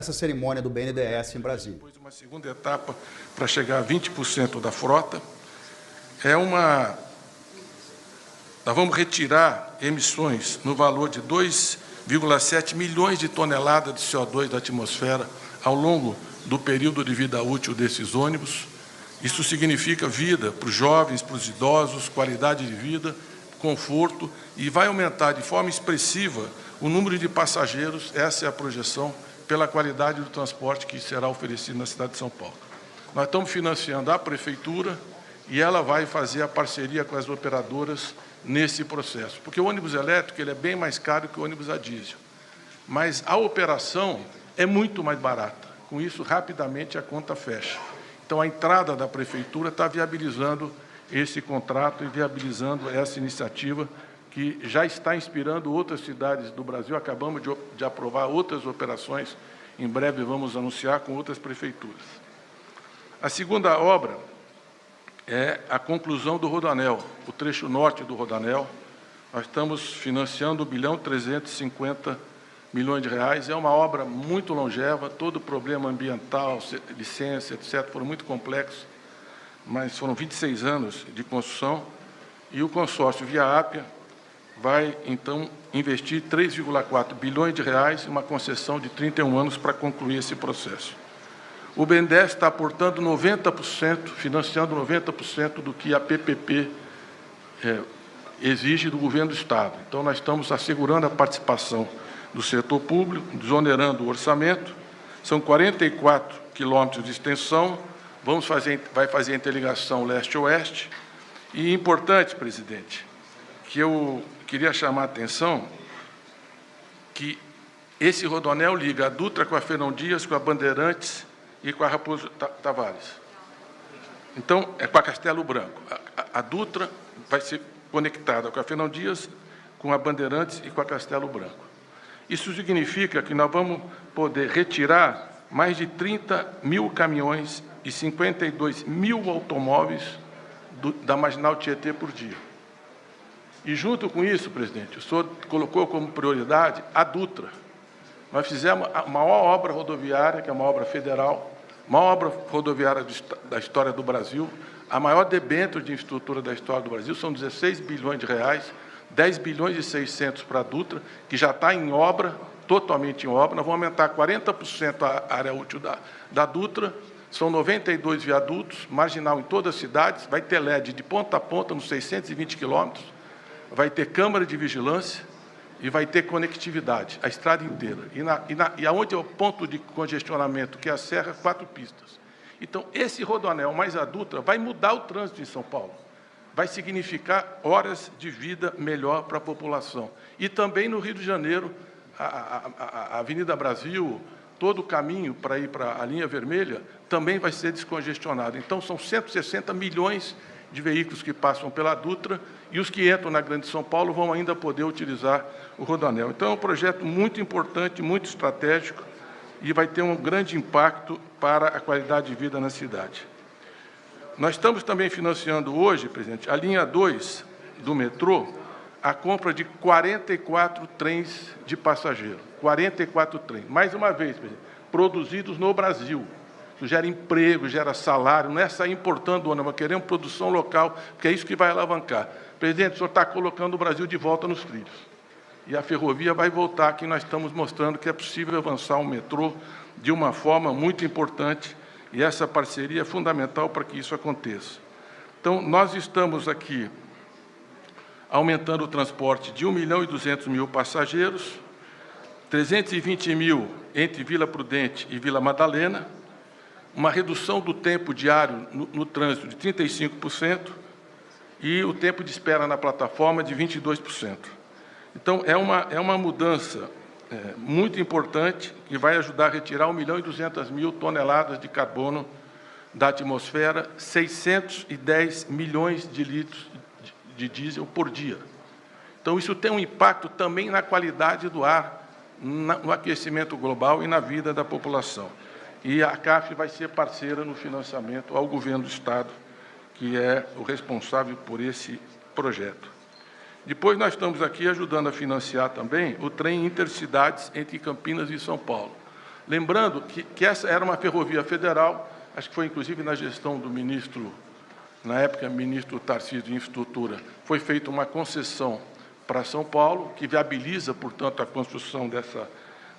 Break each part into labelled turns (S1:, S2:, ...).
S1: essa cerimônia do BNDES em Brasília.
S2: Depois uma segunda etapa para chegar a 20% da frota. Nós vamos retirar emissões no valor de 2,7 milhões de toneladas de CO2 da atmosfera ao longo do período de vida útil desses ônibus. Isso significa vida para os jovens, para os idosos, qualidade de vida, conforto, e vai aumentar de forma expressiva o número de passageiros. Essa é a projeção pela qualidade do transporte que será oferecido na cidade de São Paulo. Nós estamos financiando a Prefeitura e ela vai fazer a parceria com as operadoras nesse processo, porque o ônibus elétrico ele é bem mais caro que o ônibus a diesel, mas a operação é muito mais barata. Com isso, rapidamente a conta fecha. Então, a entrada da Prefeitura está viabilizando esse contrato e viabilizando essa iniciativa que já está inspirando outras cidades do Brasil. Acabamos de aprovar outras operações, em breve vamos anunciar com outras prefeituras. A segunda obra é a conclusão do Rodoanel, o trecho norte do Rodoanel. Nós estamos financiando R$ 1.350 milhões. É uma obra muito longeva, todo o problema ambiental, licença, etc., foram muito complexos, mas foram 26 anos de construção, e o consórcio Via Ápia vai, então, investir R$ 3,4 bilhões em uma concessão de 31 anos para concluir esse processo. O BNDES está aportando 90%, financiando 90% do que a PPP exige do governo do Estado. Então, nós estamos assegurando a participação do setor público, desonerando o orçamento. São 44 quilômetros de extensão, vai fazer a interligação leste-oeste. E importante, presidente, que eu queria chamar a atenção que esse rodoanel liga a Dutra com a Fernão Dias, com a Bandeirantes e com a Raposo Tavares. Então, é com a Castelo Branco. A Dutra vai ser conectada com a Fernão Dias, com a Bandeirantes e com a Castelo Branco. Isso significa que nós vamos poder retirar mais de 30 mil caminhões e 52 mil automóveis da Marginal Tietê por dia. E, junto com isso, presidente, o senhor colocou como prioridade a Dutra. Nós fizemos a maior obra rodoviária, que é uma obra federal, maior obra rodoviária da história do Brasil, a maior debênture de infraestrutura da história do Brasil, são 16 bilhões de reais, 10 bilhões e 600 para a Dutra, que já está em obra, totalmente em obra. Nós vamos aumentar 40% a área útil da Dutra, são 92 viadutos, marginal em todas as cidades, vai ter LED de ponta a ponta nos 620 quilômetros, vai ter câmara de vigilância e vai ter conectividade, a estrada inteira. E aonde é o ponto de congestionamento, que é a Serra, 4 pistas. Então, esse rodoanel mais a Dutra vai mudar o trânsito em São Paulo. Vai significar horas de vida melhor para a população. E também no Rio de Janeiro, a Avenida Brasil, todo o caminho para ir para a linha vermelha, também vai ser descongestionado. Então, são 160 milhões de veículos que passam pela Dutra, e os que entram na Grande São Paulo vão ainda poder utilizar o rodoanel. Então, é um projeto muito importante, muito estratégico, e vai ter um grande impacto para a qualidade de vida na cidade. Nós estamos também financiando hoje, presidente, a linha 2 do metrô, a compra de 44 trens de passageiro. 44 trens. Mais uma vez, presidente, produzidos no Brasil. Isso gera emprego, gera salário, não é sair importando o ônibus, queremos produção local, porque é isso que vai alavancar. Presidente, o senhor está colocando o Brasil de volta nos trilhos. E a ferrovia vai voltar, aqui nós estamos mostrando que é possível avançar o metrô de uma forma muito importante, e essa parceria é fundamental para que isso aconteça. Então, nós estamos aqui aumentando o transporte de 1.200.000 passageiros, 320 mil entre Vila Prudente e Vila Madalena, uma redução do tempo diário no trânsito de 35% e o tempo de espera na plataforma de 22%. Então, é uma mudança muito importante que vai ajudar a retirar 1.200.000 toneladas de carbono da atmosfera, 610 milhões de litros de diesel por dia. Então, isso tem um impacto também na qualidade do ar, no aquecimento global e na vida da população. E a CAF vai ser parceira no financiamento ao governo do Estado, que é o responsável por esse projeto. Depois, nós estamos aqui ajudando a financiar também o trem intercidades entre Campinas e São Paulo. Lembrando que essa era uma ferrovia federal, acho que foi inclusive na gestão do ministro, na época, ministro Tarcísio de Infraestrutura, foi feita uma concessão para São Paulo, que viabiliza, portanto, a construção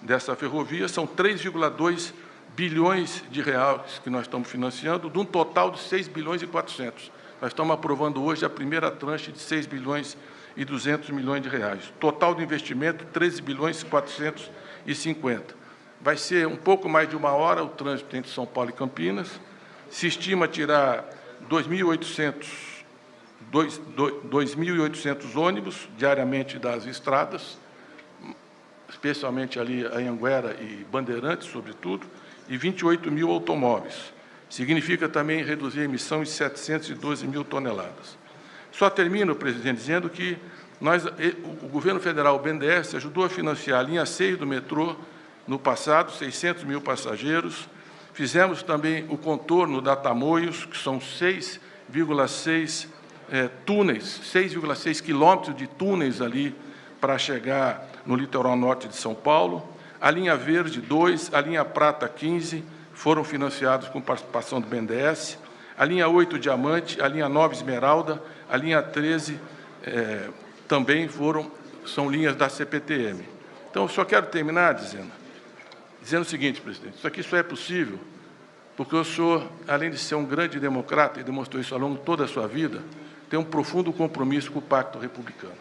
S2: dessa ferrovia. São 3,2 bilhões de reais que nós estamos financiando, de um total de 6 bilhões e 400. Nós estamos aprovando hoje a primeira tranche de 6 bilhões e 200 milhões de reais. Total de investimento, 13 bilhões e 450. Vai ser um pouco mais de 1 hora o trânsito entre São Paulo e Campinas. Se estima tirar 2.800 ônibus diariamente das estradas, especialmente ali a Anhanguera e Bandeirantes, sobretudo, e 28 mil automóveis. Significa também reduzir a emissão em 712 mil toneladas. Só termino, presidente, dizendo que o governo federal, o BNDES, ajudou a financiar a linha 6 do metrô no passado, 600 mil passageiros. Fizemos também o contorno da Tamoios, que são 6,6 túneis, 6,6 quilômetros de túneis ali para chegar no litoral norte de São Paulo. A linha Verde 2, a linha Prata 15 foram financiados com participação do BNDES. A linha 8 Diamante, a linha 9 Esmeralda, a linha 13 também são linhas da CPTM. Então, eu só quero terminar dizendo o seguinte, presidente, isso aqui só é possível porque o senhor, além de ser um grande democrata, e demonstrou isso ao longo de toda a sua vida, tem um profundo compromisso com o Pacto Republicano.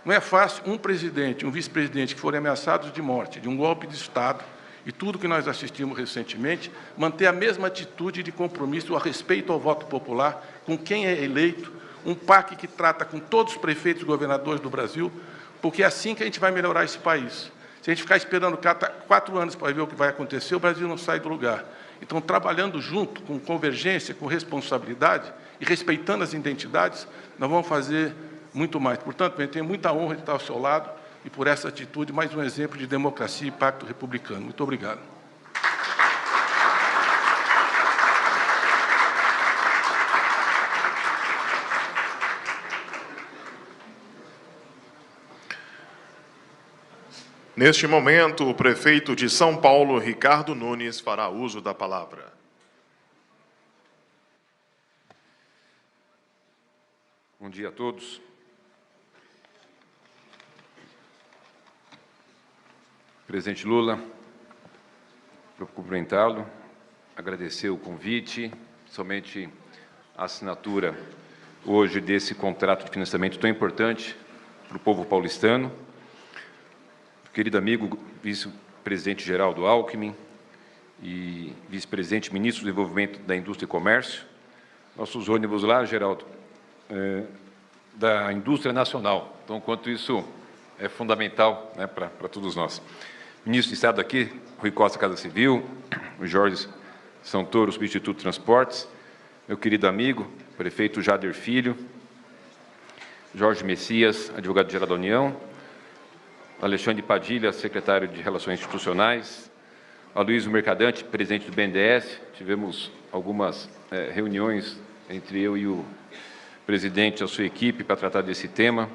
S2: Não é fácil um presidente, um vice-presidente que forem ameaçados de morte, de um golpe de Estado, e tudo que nós assistimos recentemente, manter a mesma atitude de compromisso a respeito ao voto popular, com quem é eleito, um PAC que trata com todos os prefeitos e governadores do Brasil, porque é assim que a gente vai melhorar esse país. Se a gente ficar esperando 4 anos para ver o que vai acontecer, o Brasil não sai do lugar. Então, trabalhando junto, com convergência, com responsabilidade e respeitando as identidades, nós vamos fazer muito mais. Portanto, eu tenho muita honra de estar ao seu lado e, por essa atitude, mais um exemplo de democracia e pacto republicano. Muito obrigado.
S3: Neste momento, o prefeito de São Paulo, Ricardo Nunes, fará uso da palavra.
S4: Bom dia a todos. Presidente Lula, para cumprimentá-lo, agradecer o convite, somente a assinatura hoje desse contrato de financiamento tão importante para o povo paulistano. Querido amigo, vice-presidente Geraldo Alckmin e vice-presidente ministro do Desenvolvimento da Indústria e Comércio, nossos ônibus lá, Geraldo, da indústria nacional. Então, quanto isso é fundamental, né, para todos nós. Ministro de Estado aqui, Rui Costa, Casa Civil, o Jorge Santoro, substituto de Transportes, meu querido amigo, prefeito Jader Filho, Jorge Messias, advogado-geral da União, Alexandre Padilha, secretário de Relações Institucionais, Aloysio Mercadante, presidente do BNDES. Tivemos algumas reuniões entre eu e o presidente e a sua equipe para tratar desse tema,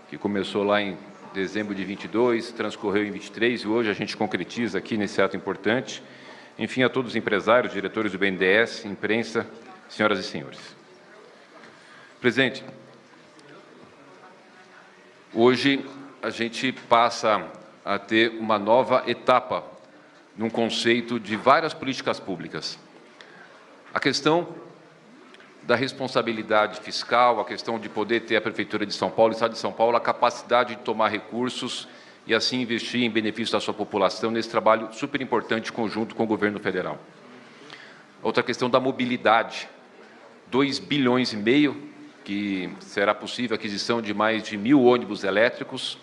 S4: que começou lá em dezembro de 22, transcorreu em 23 e hoje a gente concretiza aqui nesse ato importante. Enfim, a todos os empresários, diretores do BNDES, imprensa, senhoras e senhores. Presidente, hoje a gente passa a ter uma nova etapa num conceito de várias políticas públicas. A questão da responsabilidade fiscal, a questão de poder ter a Prefeitura de São Paulo, o Estado de São Paulo, a capacidade de tomar recursos e assim investir em benefício da sua população nesse trabalho super importante conjunto com o governo federal. Outra questão da mobilidade, 2,5 bilhões, que será possível a aquisição de mais de 1.000 ônibus elétricos,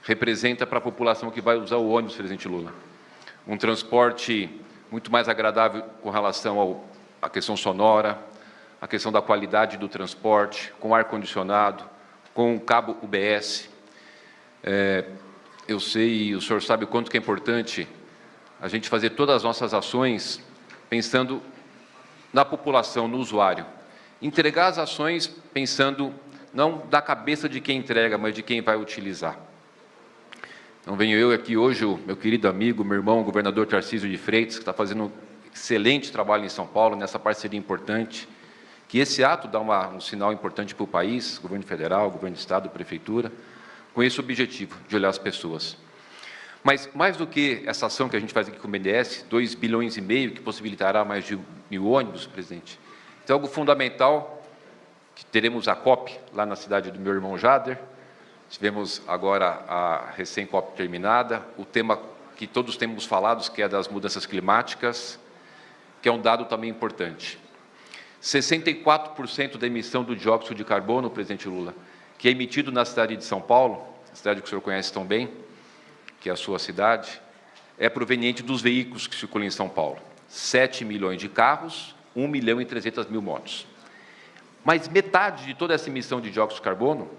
S4: representa para a população que vai usar o ônibus, presidente Lula, um transporte muito mais agradável com relação à questão sonora, a questão da qualidade do transporte, com ar-condicionado, com cabo UBS. Eu sei, e o senhor sabe o quanto que é importante a gente fazer todas as nossas ações pensando na população, no usuário. Entregar as ações pensando não da cabeça de quem entrega, mas de quem vai utilizar. Não venho eu aqui hoje, o meu querido amigo, meu irmão, o governador Tarcísio de Freitas, que está fazendo um excelente trabalho em São Paulo, nessa parceria importante, que esse ato dá um sinal importante para o país, governo federal, governo do Estado, prefeitura, com esse objetivo de olhar as pessoas. Mas, mais do que essa ação que a gente faz aqui com o BNDES, 2,5 bilhões, que possibilitará mais de 1.000 ônibus, presidente, é algo fundamental, que teremos a COP lá na cidade do meu irmão Jader. Tivemos agora a recém-COP terminada, o tema que todos temos falado, que é das mudanças climáticas, que é um dado também importante. 64% da emissão do dióxido de carbono, presidente Lula, que é emitido na cidade de São Paulo, cidade que o senhor conhece tão bem, que é a sua cidade, é proveniente dos veículos que circulam em São Paulo. 7 milhões de carros, 1.300.000 motos. Mas metade de toda essa emissão de dióxido de carbono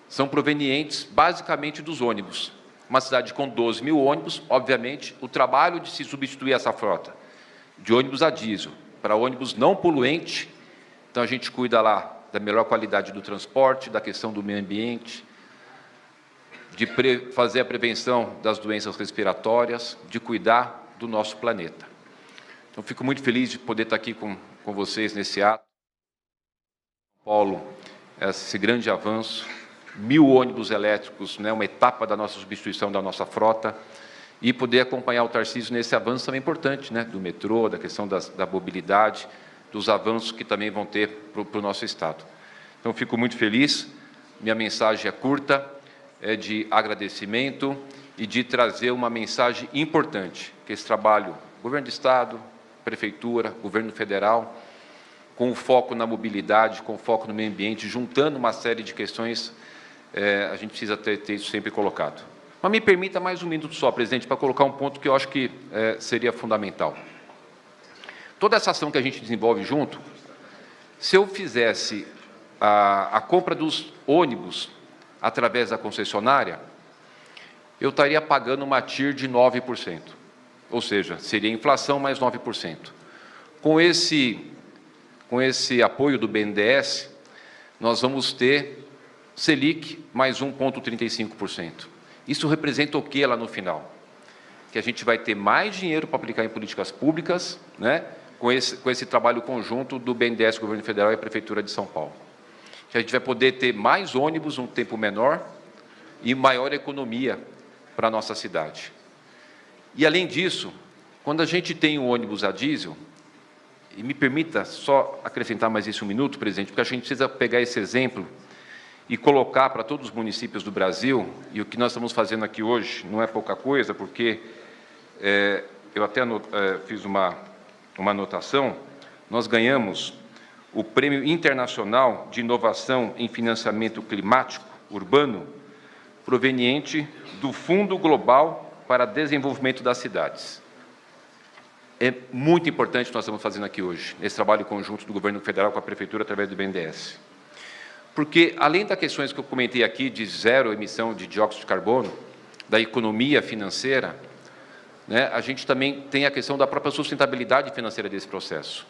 S4: são provenientes, basicamente, dos ônibus. Uma cidade com 12.000 ônibus, obviamente, o trabalho de se substituir essa frota de ônibus a diesel para ônibus não poluente, então a gente cuida lá da melhor qualidade do transporte, da questão do meio ambiente, de fazer a prevenção das doenças respiratórias, de cuidar do nosso planeta. Então, fico muito feliz de poder estar aqui com vocês nesse ato. São Paulo, esse grande avanço, 1.000 ônibus elétricos, né, uma etapa da nossa substituição da nossa frota, e poder acompanhar o Tarcísio nesse avanço também importante, né, do metrô, da questão da mobilidade, dos avanços que também vão ter para o nosso Estado. Então, fico muito feliz, minha mensagem é curta, é de agradecimento e de trazer uma mensagem importante, que esse trabalho, governo do Estado, prefeitura, governo federal, com foco na mobilidade, com foco no meio ambiente, juntando uma série de questões, a gente precisa ter isso sempre colocado. Mas me permita mais um minuto só, presidente, para colocar um ponto que eu acho que seria fundamental. Toda essa ação que a gente desenvolve junto, se eu fizesse a compra dos ônibus através da concessionária, eu estaria pagando uma TIR de 9%, ou seja, seria inflação mais 9%. Com esse apoio do BNDES, nós vamos ter Selic mais 1,35%. Isso representa o que lá no final? Que a gente vai ter mais dinheiro para aplicar em políticas públicas, né, com esse trabalho conjunto do BNDES, Governo Federal e a Prefeitura de São Paulo. Que a gente vai poder ter mais ônibus, um tempo menor, e maior economia para a nossa cidade. E, além disso, quando a gente tem um ônibus a diesel, e me permita só acrescentar mais isso um minuto, presidente, porque a gente precisa pegar esse exemplo e colocar para todos os municípios do Brasil, e o que nós estamos fazendo aqui hoje não é pouca coisa, porque eu até fiz uma anotação, nós ganhamos o Prêmio Internacional de Inovação em Financiamento Climático Urbano, proveniente do Fundo Global para Desenvolvimento das Cidades. É muito importante o que nós estamos fazendo aqui hoje, esse trabalho conjunto do Governo Federal com a Prefeitura através do BNDES. Porque, além das questões que eu comentei aqui de zero emissão de dióxido de carbono, da economia financeira, né, a gente também tem a questão da própria sustentabilidade financeira desse processo.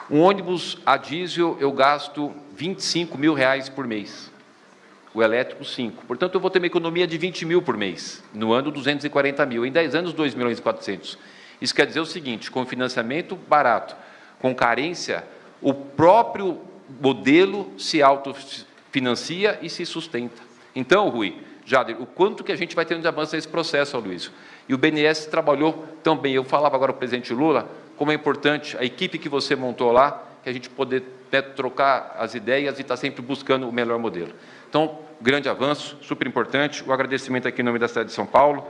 S4: Um ônibus a diesel eu gasto R$25.000 por mês, o elétrico 5. Portanto, eu vou ter uma economia de 20 mil por mês, no ano 240 mil, em 10 anos 2.400.000. Isso quer dizer o seguinte, com financiamento barato, com carência, o próprio modelo se autofinancia e se sustenta. Então, Rui, Jader, o quanto que a gente vai tendo de avanço nesse processo, Aloysio? E o BNDES trabalhou também, eu falava agora para o presidente Lula, como é importante a equipe que você montou lá, que a gente poder trocar as ideias e estar sempre buscando o melhor modelo. Então, grande avanço, super importante, o agradecimento aqui em nome da cidade de São Paulo,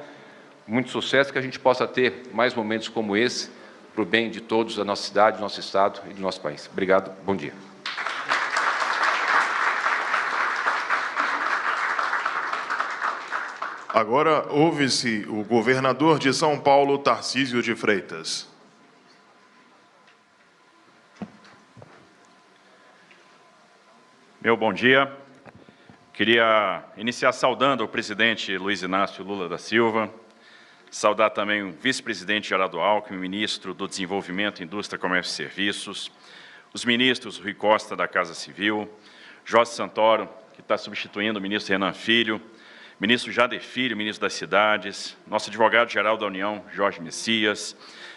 S4: muito sucesso, que a gente possa ter mais momentos como esse, para o bem de todos, da nossa cidade, do nosso estado e do nosso país. Obrigado, bom dia.
S3: Agora ouve-se o governador de São Paulo, Tarcísio de Freitas.
S5: Meu bom dia. Queria iniciar saudando o presidente Luiz Inácio Lula da Silva, saudar também o vice-presidente Geraldo Alckmin, ministro do Desenvolvimento, Indústria, Comércio e Serviços, os ministros Rui Costa, da Casa Civil, Jorge Santoro, que está substituindo o ministro Renan Filho, ministro Jader Filho, ministro das Cidades, nosso advogado-geral da União, Jorge Messias,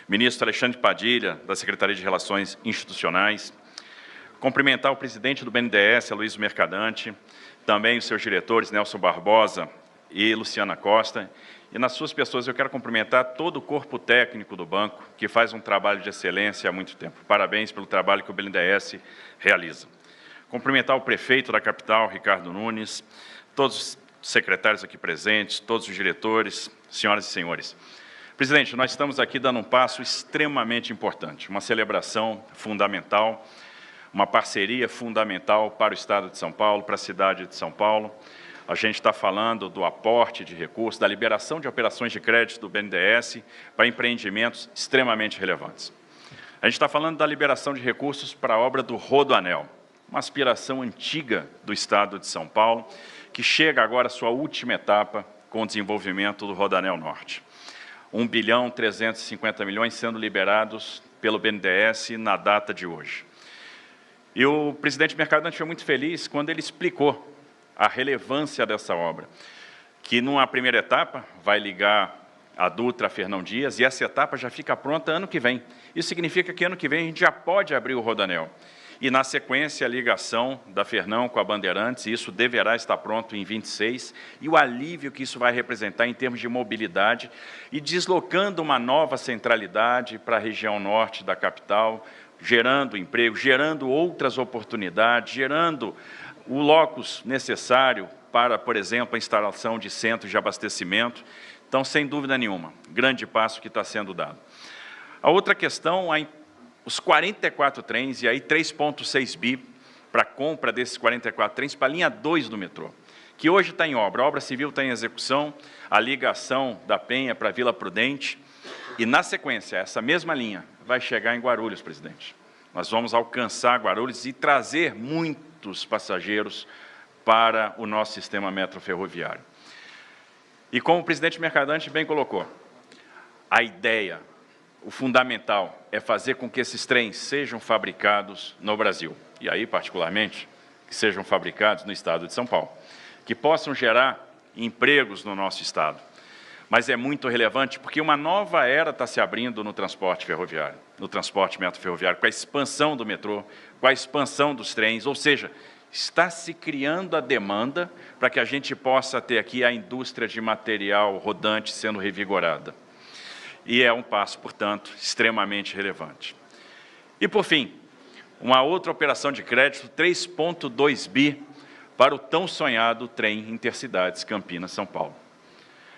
S5: ministro Alexandre Padilha, da Secretaria de Relações Institucionais, cumprimentar o presidente do BNDES, Aloysio Mercadante, também os seus diretores, Nelson Barbosa e Luciana Costa, e nas suas pessoas eu quero cumprimentar todo o corpo técnico do banco, que faz um trabalho de excelência há muito tempo. Parabéns pelo trabalho que o BNDES realiza. Cumprimentar o prefeito da capital, Ricardo Nunes, todos os secretários aqui presentes, todos os diretores, senhoras e senhores. Presidente, nós estamos aqui dando um passo extremamente importante, uma celebração fundamental, uma parceria fundamental para o Estado de São Paulo, para a cidade de São Paulo. A gente está falando do aporte de recursos, da liberação de operações de crédito do BNDES para empreendimentos extremamente relevantes. A gente está falando da liberação de recursos para a obra do Rodoanel, uma aspiração antiga do Estado de São Paulo, que chega agora à sua última etapa com o desenvolvimento do Rodoanel Norte. 1,350 bilhões sendo liberados pelo BNDES na data de hoje. E o presidente Mercadante foi muito feliz quando ele explicou a relevância dessa obra, que numa primeira etapa vai ligar a Dutra a Fernão Dias, e essa etapa já fica pronta ano que vem. Isso significa que ano que vem a gente já pode abrir o Rodoanel. E na sequência a ligação da Fernão com a Bandeirantes, e isso deverá estar pronto em 26, e o alívio que isso vai representar em termos de mobilidade, e deslocando uma nova centralidade para a região norte da capital, gerando emprego, gerando outras oportunidades, gerando o locus necessário para, por exemplo, a instalação de centros de abastecimento. Então, sem dúvida nenhuma, grande passo que está sendo dado. A outra questão, os 44 trens, e aí 3,6 bi para a compra desses 44 trens para a linha 2 do metrô, que hoje está em obra. A obra civil está em execução, a ligação da Penha para a Vila Prudente, e, na sequência, essa mesma linha vai chegar em Guarulhos, presidente. Nós vamos alcançar Guarulhos e trazer muitos passageiros para o nosso sistema metroferroviário. E como o presidente Mercadante bem colocou, a ideia, o fundamental, é fazer com que esses trens sejam fabricados no Brasil. E aí, particularmente, que sejam fabricados no estado de São Paulo, que possam gerar empregos no nosso estado. Mas é muito relevante porque uma nova era está se abrindo no transporte ferroviário, no transporte metroferroviário, com a expansão do metrô, com a expansão dos trens, ou seja, está se criando a demanda para que a gente possa ter aqui a indústria de material rodante sendo revigorada. E é um passo, portanto, extremamente relevante. E, por fim, uma outra operação de crédito, 3,2 bi, para o tão sonhado trem Intercidades Campinas-São Paulo.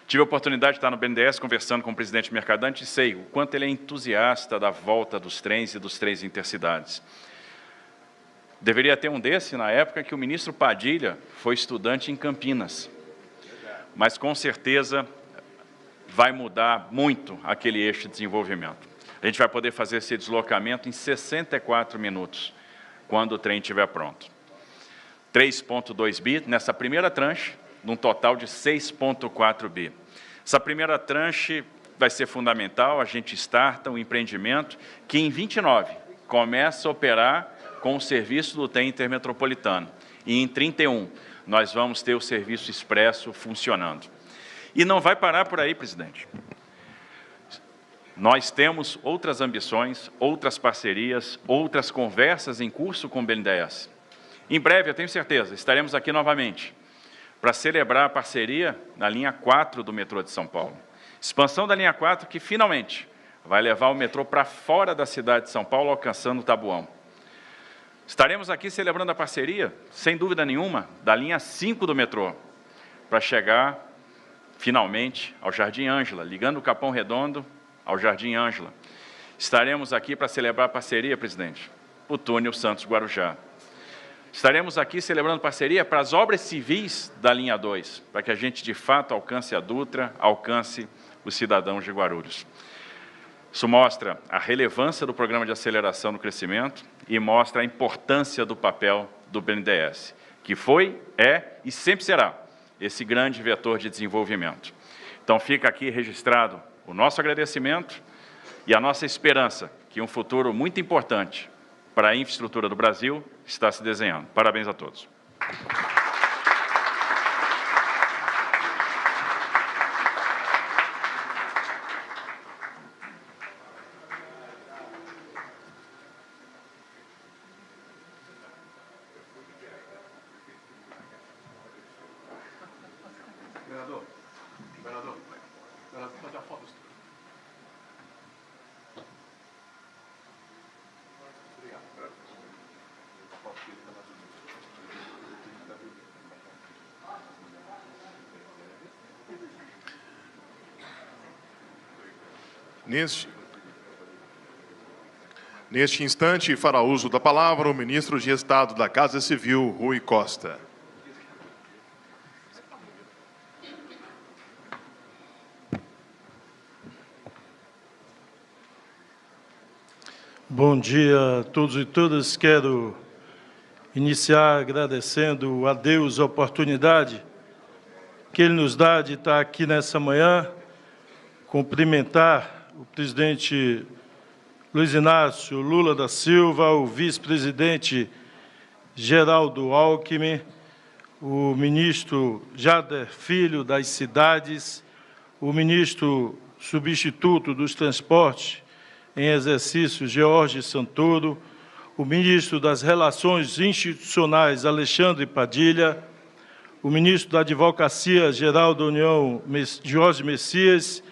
S5: Tive a oportunidade de estar no BNDES conversando com o presidente Mercadante e sei o quanto ele é entusiasta da volta dos trens e dos trens intercidades. Deveria ter um desse na época que o ministro Padilha foi estudante em Campinas. Mas, com certeza, vai mudar muito aquele eixo de desenvolvimento. A gente vai poder fazer esse deslocamento em 64 minutos, quando o trem estiver pronto. 3,2 bi nessa primeira tranche, num total de 6,4 bi. Essa primeira tranche vai ser fundamental, a gente starta um empreendimento que em 29 começa a operar com o serviço do trem intermetropolitano. E em 31 nós vamos ter o serviço expresso funcionando. E não vai parar por aí, presidente. Nós temos outras ambições, outras parcerias, outras conversas em curso com o BNDES. Em breve, eu tenho certeza, estaremos aqui novamente para celebrar a parceria na linha 4 do metrô de São Paulo. Expansão da linha 4 que, finalmente, vai levar o metrô para fora da cidade de São Paulo, alcançando o Taboão. Estaremos aqui celebrando a parceria, sem dúvida nenhuma, da linha 5 do metrô, para chegar, finalmente, ao Jardim Ângela, ligando o Capão Redondo ao Jardim Ângela. Estaremos aqui para celebrar a parceria, presidente, o túnel Santos-Guarujá. Estaremos aqui celebrando parceria para as obras civis da linha 2, para que a gente, de fato, alcance a Dutra, alcance os cidadãos de Guarulhos. Isso mostra a relevância do programa de aceleração do crescimento e mostra a importância do papel do BNDES, que foi, é e sempre será esse grande vetor de desenvolvimento. Então, fica aqui registrado o nosso agradecimento e a nossa esperança que um futuro muito importante para a infraestrutura do Brasil está se desenhando. Parabéns a todos.
S3: Neste instante, fará uso da palavra o ministro de Estado da Casa Civil, Rui Costa.
S6: Bom dia a todos e todas. Quero iniciar agradecendo a Deus a oportunidade que Ele nos dá de estar aqui nessa manhã, cumprimentar o presidente Luiz Inácio Lula da Silva, o vice-presidente Geraldo Alckmin, o ministro Jader Filho das Cidades, o ministro substituto dos Transportes em exercício, George Santoro, o ministro das Relações Institucionais, Alexandre Padilha, o ministro da Advocacia Geral da União, Jorge Messias,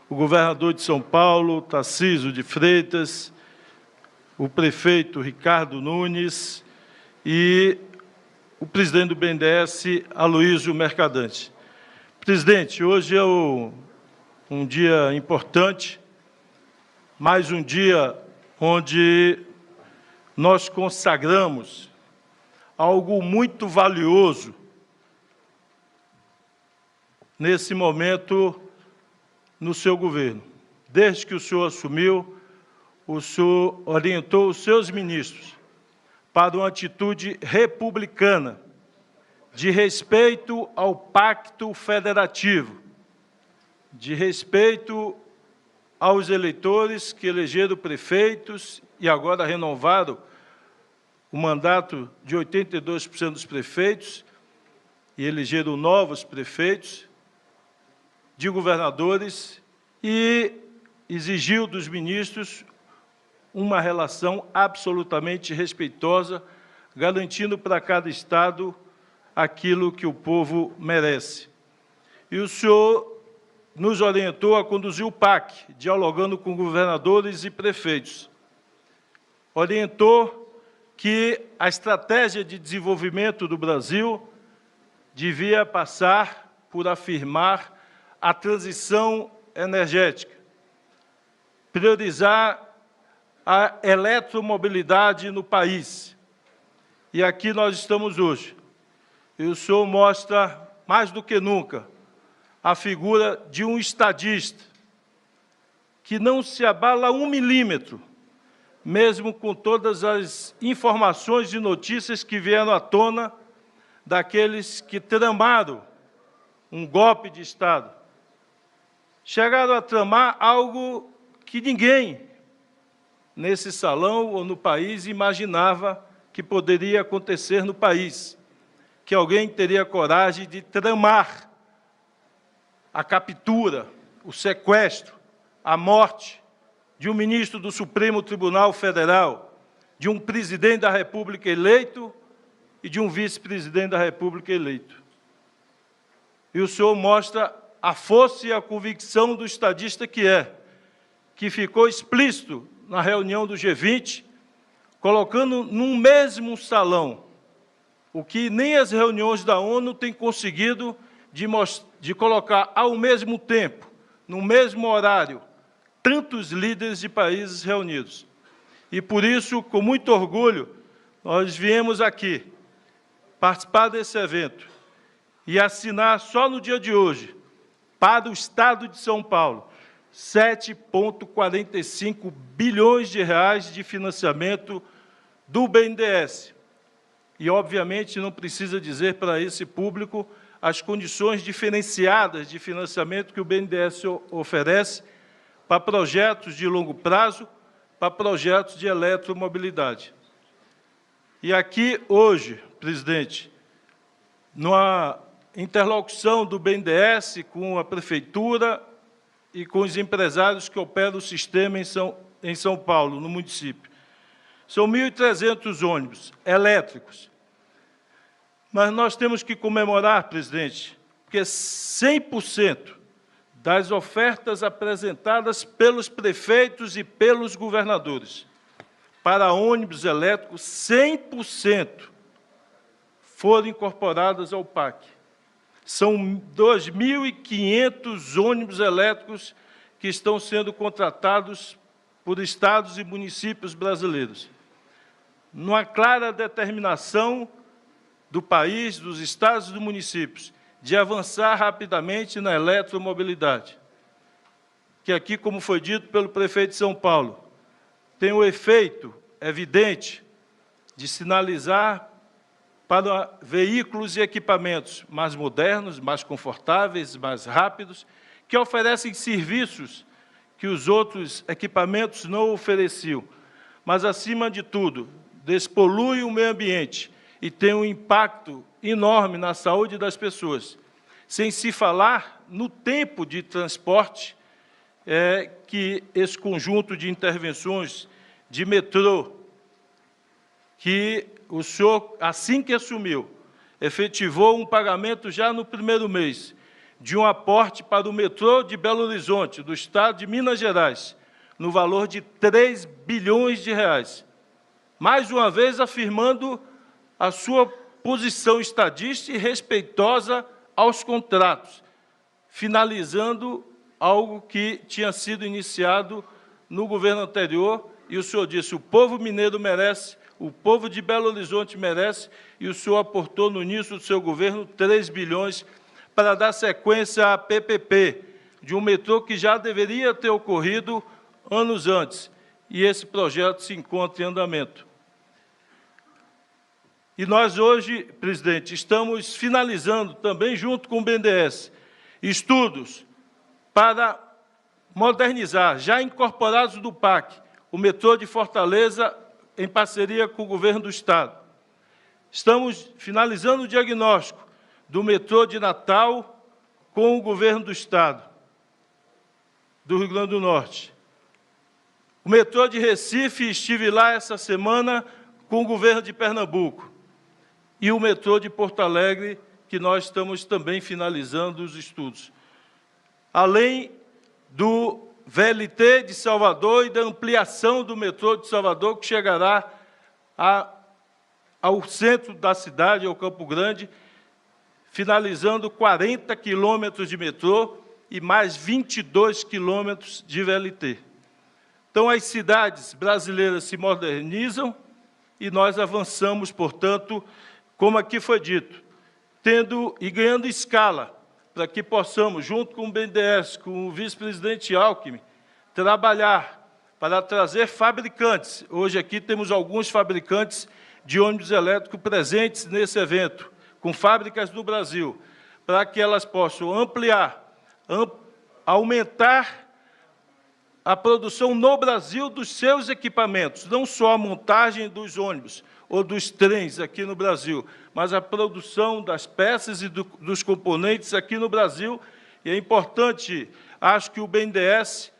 S6: o governador de São Paulo, Tarcísio de Freitas, o prefeito Ricardo Nunes e o presidente do BNDES, Aloysio Mercadante. Presidente, hoje é um dia importante, mais um dia onde nós consagramos algo muito valioso nesse momento no seu governo. Desde que o senhor assumiu, o senhor orientou os seus ministros para uma atitude republicana, de respeito ao pacto federativo, de respeito aos eleitores que elegeram prefeitos e agora renovaram o mandato de 82% dos prefeitos e elegeram novos prefeitos, de governadores, e exigiu dos ministros uma relação absolutamente respeitosa, garantindo para cada Estado aquilo que o povo merece. E o senhor nos orientou a conduzir o PAC, dialogando com governadores e prefeitos. Orientou que a estratégia de desenvolvimento do Brasil devia passar por afirmar a transição energética, priorizar a eletromobilidade no país. E aqui nós estamos hoje. E o senhor mostra, mais do que nunca, a figura de um estadista que não se abala 1 milímetro, mesmo com todas as informações e notícias que vieram à tona daqueles que tramaram um golpe de Estado. Chegaram a tramar algo que ninguém nesse salão ou no país imaginava que poderia acontecer no país, que alguém teria coragem de tramar a captura, o sequestro, a morte de um ministro do Supremo Tribunal Federal, de um presidente da República eleito e de um vice-presidente da República eleito. E o senhor mostra a força e a convicção do estadista que ficou explícito na reunião do G20, colocando num mesmo salão o que nem as reuniões da ONU têm conseguido de colocar ao mesmo tempo, no mesmo horário, tantos líderes de países reunidos. E, por isso, com muito orgulho, nós viemos aqui participar desse evento e assinar, só no dia de hoje, para o Estado de São Paulo, 7,45 bilhões de reais de financiamento do BNDES. E, obviamente, não precisa dizer para esse público as condições diferenciadas de financiamento que o BNDES oferece para projetos de longo prazo, para projetos de eletromobilidade. E aqui, hoje, presidente, numa interlocução do BNDES com a Prefeitura e com os empresários que operam o sistema em São Paulo, no município. São 1.300 ônibus elétricos. Mas nós temos que comemorar, presidente, porque 100% das ofertas apresentadas pelos prefeitos e pelos governadores para ônibus elétricos, 100% foram incorporadas ao PAC. São 2.500 ônibus elétricos que estão sendo contratados por estados e municípios brasileiros. Numa clara determinação do país, dos estados e dos municípios, de avançar rapidamente na eletromobilidade, que aqui, como foi dito pelo prefeito de São Paulo, tem o efeito evidente de sinalizar para veículos e equipamentos mais modernos, mais confortáveis, mais rápidos, que oferecem serviços que os outros equipamentos não ofereciam, mas, acima de tudo, despoluem o meio ambiente e têm um impacto enorme na saúde das pessoas, sem se falar no tempo de transporte que esse conjunto de intervenções de metrô, que o senhor, assim que assumiu, efetivou um pagamento já no primeiro mês de um aporte para o metrô de Belo Horizonte, do estado de Minas Gerais, no valor de 3 bilhões de reais. Mais uma vez afirmando a sua posição estadista e respeitosa aos contratos, finalizando algo que tinha sido iniciado no governo anterior, e o senhor disse: o povo mineiro merece, o povo de Belo Horizonte merece, e o senhor aportou no início do seu governo 3 bilhões para dar sequência à PPP, de um metrô que já deveria ter ocorrido anos antes, e esse projeto se encontra em andamento. E nós hoje, presidente, estamos finalizando também, junto com o BNDES, estudos para modernizar, já incorporados do PAC, o metrô de Fortaleza, em parceria com o governo do Estado. Estamos finalizando o diagnóstico do metrô de Natal com o governo do Estado, do Rio Grande do Norte. O metrô de Recife, estive lá essa semana com o governo de Pernambuco. E o metrô de Porto Alegre, que nós estamos também finalizando os estudos. Além do VLT de Salvador e da ampliação do metrô de Salvador, que chegará ao centro da cidade, ao Campo Grande, finalizando 40 quilômetros de metrô e mais 22 quilômetros de VLT. Então, as cidades brasileiras se modernizam e nós avançamos, portanto, como aqui foi dito, tendo e ganhando escala, para que possamos, junto com o BNDES, com o vice-presidente Alckmin, trabalhar para trazer fabricantes. Hoje aqui temos alguns fabricantes de ônibus elétricos presentes nesse evento, com fábricas no Brasil, para que elas possam ampliar, aumentar a produção no Brasil dos seus equipamentos, não só a montagem dos ônibus ou dos trens aqui no Brasil, mas a produção das peças e dos componentes aqui no Brasil. E é importante, acho que o BNDES,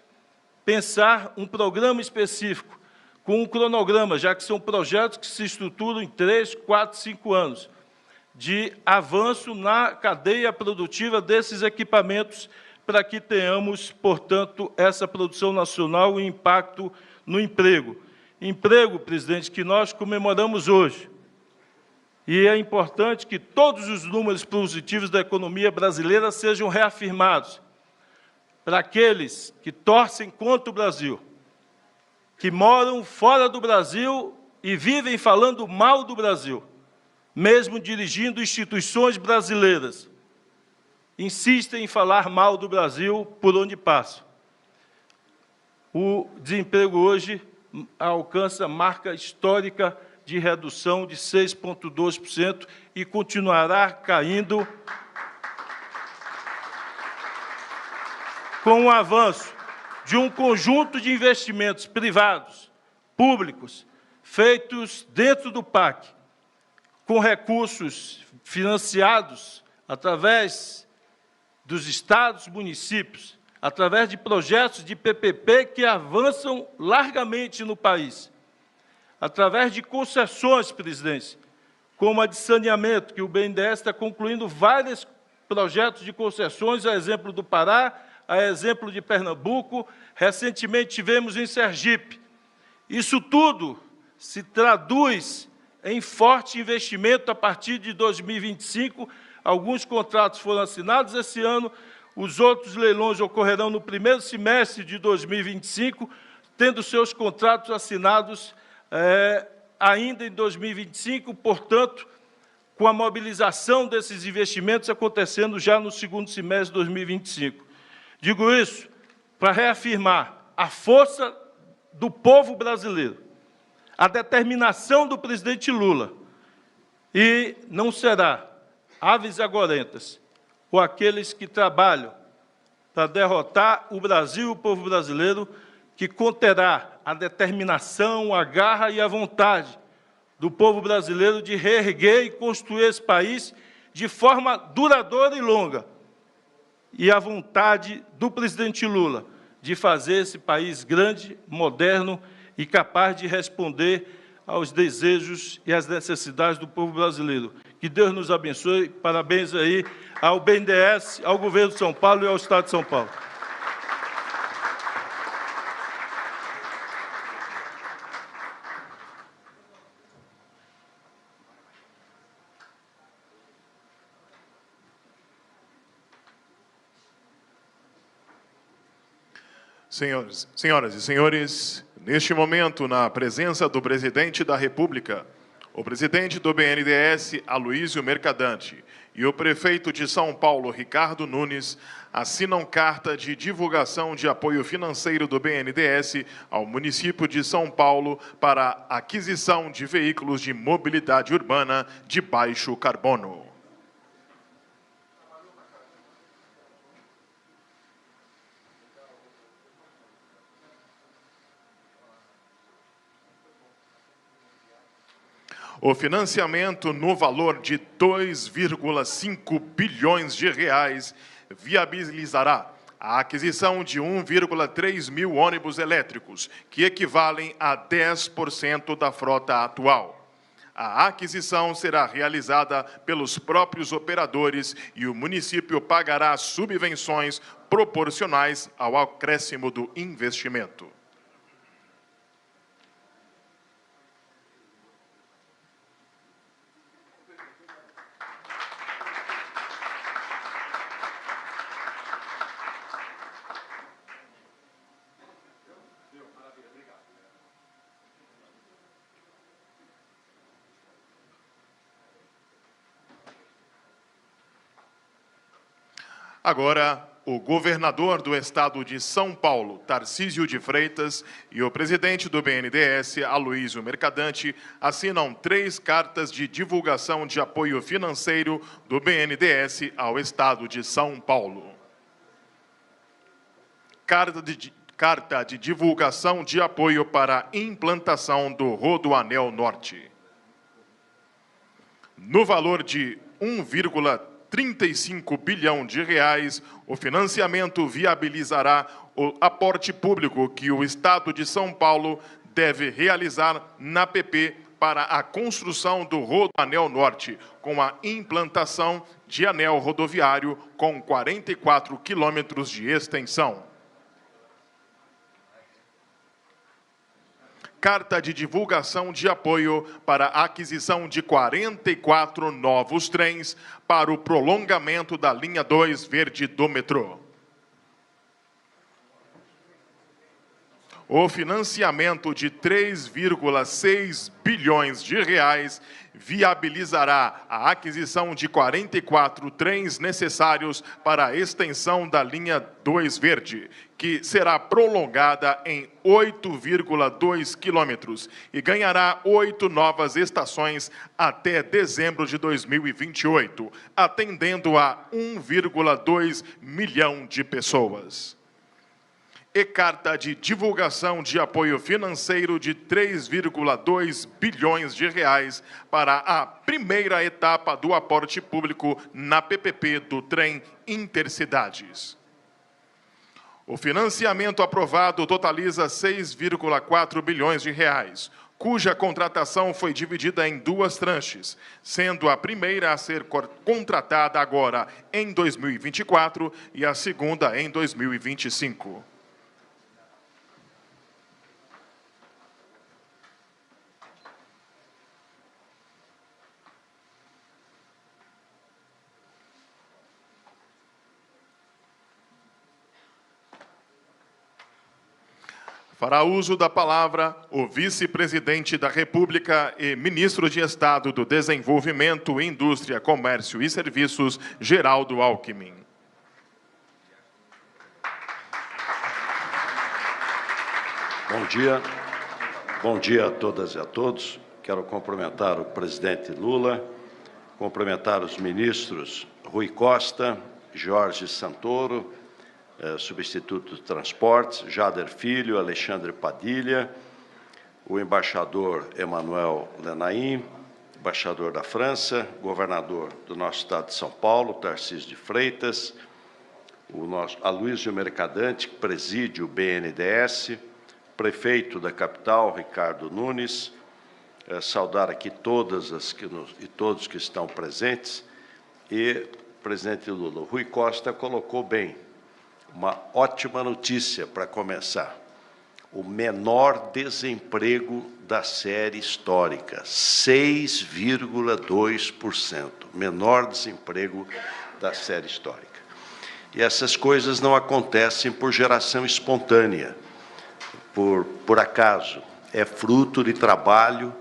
S6: pensar um programa específico, com um cronograma, já que são projetos que se estruturam em 3, 4, 5 anos, de avanço na cadeia produtiva desses equipamentos, para que tenhamos, portanto, essa produção nacional e impacto no emprego. Emprego, presidente, que nós comemoramos hoje. E é importante que todos os números positivos da economia brasileira sejam reafirmados para aqueles que torcem contra o Brasil, que moram fora do Brasil e vivem falando mal do Brasil, mesmo dirigindo instituições brasileiras, insistem em falar mal do Brasil por onde passam. O desemprego hoje alcança marca histórica de redução de 6,2% e continuará caindo com o avanço de um conjunto de investimentos privados, públicos, feitos dentro do PAC, com recursos financiados através dos estados, municípios, através de projetos de PPP que avançam largamente no país, através de concessões, presidente, como a de saneamento, que o BNDES está concluindo vários projetos de concessões, a exemplo do Pará, a exemplo de Pernambuco, recentemente tivemos em Sergipe. Isso tudo se traduz em forte investimento a partir de 2025, alguns contratos foram assinados esse ano, Os outros leilões ocorrerão no primeiro semestre de 2025, tendo seus contratos assinados ainda em 2025, portanto, com a mobilização desses investimentos acontecendo já no segundo semestre de 2025. Digo isso para reafirmar a força do povo brasileiro, a determinação do presidente Lula, e não será aves agorentas ou aqueles que trabalham para derrotar o Brasil e o povo brasileiro que conterá a determinação, a garra e a vontade do povo brasileiro de reerguer e construir esse país de forma duradoura e longa, e a vontade do presidente Lula de fazer esse país grande, moderno e capaz de responder aos desejos e às necessidades do povo brasileiro. Que Deus nos abençoe. Parabéns aí ao BNDES, ao governo de São Paulo e ao Estado de São Paulo.
S3: Senhoras e senhores, neste momento, na presença do presidente da República, o presidente do BNDES, Aloísio Mercadante, e o prefeito de São Paulo, Ricardo Nunes, assinam carta de divulgação de apoio financeiro do BNDES ao município de São Paulo para a aquisição de veículos de mobilidade urbana de baixo carbono. O financiamento no valor de 2,5 bilhões de reais viabilizará a aquisição de 1,3 mil ônibus elétricos, que equivalem a 10% da frota atual. A aquisição será realizada pelos próprios operadores e o município pagará subvenções proporcionais ao acréscimo do investimento. Agora, o governador do estado de São Paulo, Tarcísio de Freitas, e o presidente do BNDES, Aloísio Mercadante, assinam 3 cartas de divulgação de apoio financeiro do BNDES ao estado de São Paulo. Carta de divulgação de apoio para a implantação do Rodoanel Norte. No valor de 1,35 bilhão de reais, o financiamento viabilizará o aporte público que o Estado de São Paulo deve realizar na PP para a construção do Rodoanel Norte, com a implantação de anel rodoviário com 44 quilômetros de extensão. Carta de divulgação de apoio para a aquisição de 44 novos trens para o prolongamento da linha 2 verde do metrô. O financiamento de 3,6 bilhões de reais viabilizará a aquisição de 44 trens necessários para a extensão da linha 2 verde, que será prolongada em 8,2 quilômetros e ganhará 8 novas estações até dezembro de 2028, atendendo a 1,2 milhão de pessoas. E carta de divulgação de apoio financeiro de 3,2 bilhões de reais para a primeira etapa do aporte público na PPP do trem Intercidades. O financiamento aprovado totaliza 6,4 bilhões de reais, cuja contratação foi dividida em 2 tranches, sendo a primeira a ser contratada agora em 2024 e a segunda em 2025. Fará uso da palavra o vice-presidente da República e ministro de Estado do Desenvolvimento, Indústria, Comércio e Serviços, Geraldo Alckmin.
S7: Bom dia a todas e a todos. Quero cumprimentar o presidente Lula, cumprimentar os ministros Rui Costa, Jorge Santoro, substituto de Transportes, Jader Filho, Alexandre Padilha, o embaixador Emmanuel Lenaim, embaixador da França, governador do nosso estado de São Paulo, Tarcísio de Freitas, o nosso Aloysio Mercadante, que preside o BNDES, prefeito da capital, Ricardo Nunes, saudar aqui todas e todos que estão presentes, e presidente Lula, Rui Costa colocou bem, uma ótima notícia para começar, o menor desemprego da série histórica, 6,2%, menor desemprego da série histórica. E essas coisas não acontecem por geração espontânea, por acaso, é fruto de trabalho,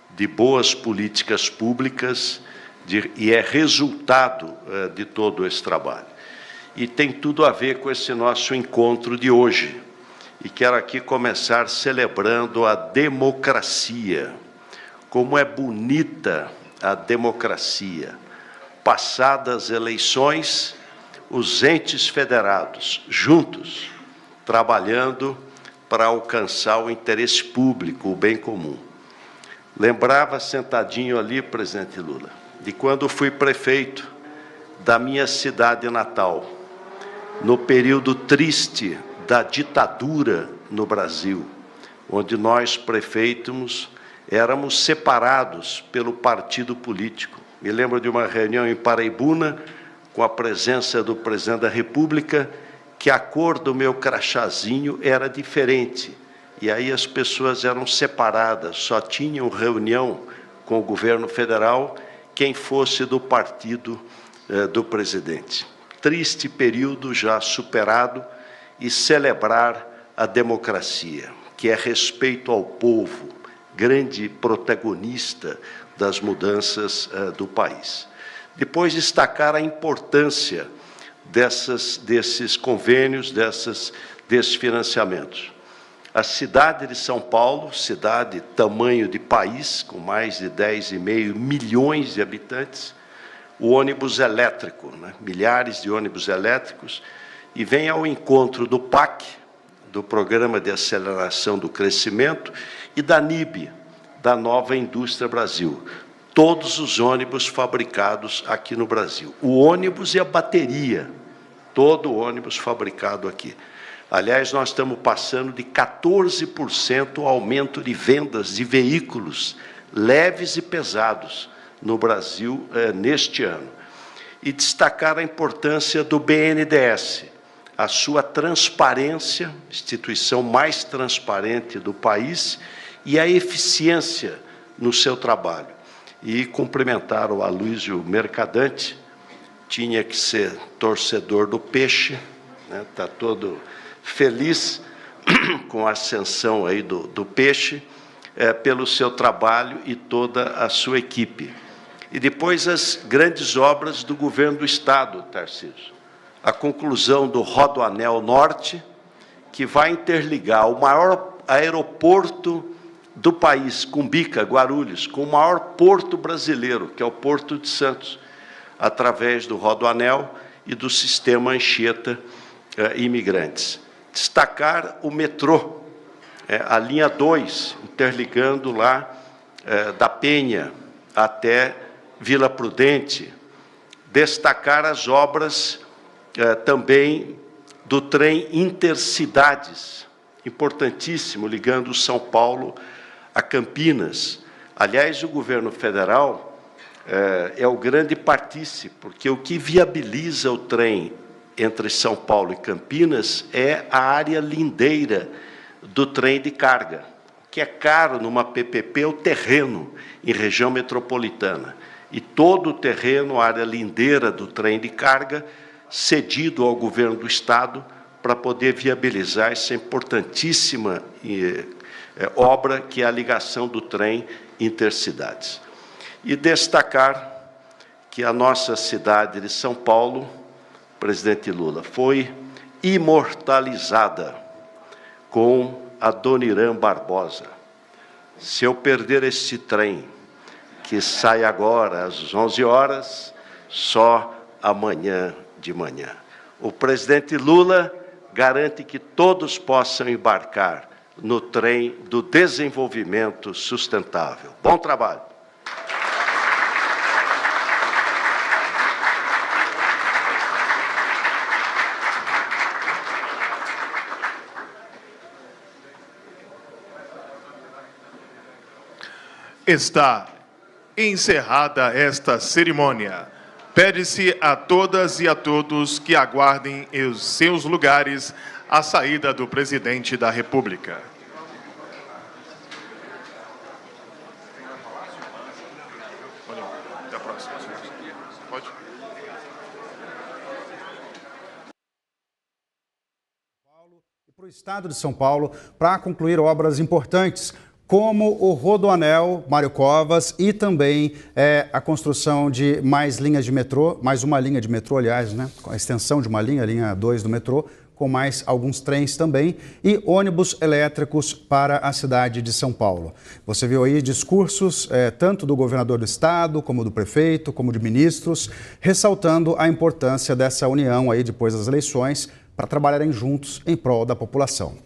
S7: de boas políticas públicas e é resultado de todo esse trabalho. E tem tudo a ver com esse nosso encontro de hoje. E quero aqui começar celebrando a democracia. Como é bonita a democracia. Passadas eleições, os entes federados, juntos, trabalhando para alcançar o interesse público, o bem comum. Lembrava, sentadinho ali, presidente Lula, de quando fui prefeito da minha cidade natal, no período triste da ditadura no Brasil, onde nós, prefeitos, éramos separados pelo partido político. Me lembro de uma reunião em Paraibuna, com a presença do presidente da República, que a cor do meu crachazinho era diferente. E aí as pessoas eram separadas, só tinham reunião com o governo federal quem fosse do partido do presidente. Triste período já superado, e celebrar a democracia, que é respeito ao povo, grande protagonista das mudanças do país. Depois, destacar a importância desses convênios, desses financiamentos. A cidade de São Paulo, cidade tamanho de país, com mais de 10,5 milhões de habitantes, o ônibus elétrico, né? Milhares de ônibus elétricos, e vem ao encontro do PAC, do Programa de Aceleração do Crescimento, e da NIB, da Nova Indústria Brasil. Todos os ônibus fabricados aqui no Brasil. O ônibus e a bateria, todo o ônibus fabricado aqui. Aliás, nós estamos passando de 14% o aumento de vendas de veículos leves e pesados no Brasil neste ano. E destacar a importância do BNDES, a sua transparência, instituição mais transparente do país, e a eficiência no seu trabalho. E cumprimentar o Aloysio Mercadante, tinha que ser torcedor do Peixe, né? Está todo feliz com a ascensão aí do Peixe, pelo seu trabalho e toda a sua equipe. E depois as grandes obras do governo do Estado, Tarcísio. A conclusão do Rodoanel Norte, que vai interligar o maior aeroporto do país, Cumbica, Guarulhos, com o maior porto brasileiro, que é o Porto de Santos, através do Rodoanel e do sistema Anchieta Imigrantes. Destacar o metrô, a linha 2, interligando lá da Penha até Vila Prudente. Destacar as obras também do trem Intercidades, importantíssimo, ligando São Paulo a Campinas. Aliás, o governo federal é o grande partícipe, porque o que viabiliza o trem entre São Paulo e Campinas é a área lindeira do trem de carga. O que é caro numa PPP é o terreno em região metropolitana. E todo o terreno, a área lindeira do trem de carga, cedido ao governo do Estado para poder viabilizar essa importantíssima obra que é a ligação do trem intercidades. E destacar que a nossa cidade de São Paulo, presidente Lula, foi imortalizada com a Dona Irã Barbosa. Se eu perder este trem, que sai agora às 11 horas, só amanhã de manhã. O presidente Lula garante que todos possam embarcar no trem do desenvolvimento sustentável. Bom trabalho.
S3: Está encerrada esta cerimônia. Pede-se a todas e a todos que aguardem em seus lugares a saída do presidente da República. Até a próxima. Pode?
S1: E para o Estado de São Paulo, para concluir obras importantes, como o Rodoanel Mário Covas e também a construção de mais linhas de metrô, mais uma linha de metrô, aliás, né, com a extensão de uma linha, a linha 2 do metrô, com mais alguns trens também, e ônibus elétricos para a cidade de São Paulo. Você viu aí discursos tanto do governador do estado, como do prefeito, como de ministros, ressaltando a importância dessa união aí depois das eleições para trabalharem juntos em prol da população.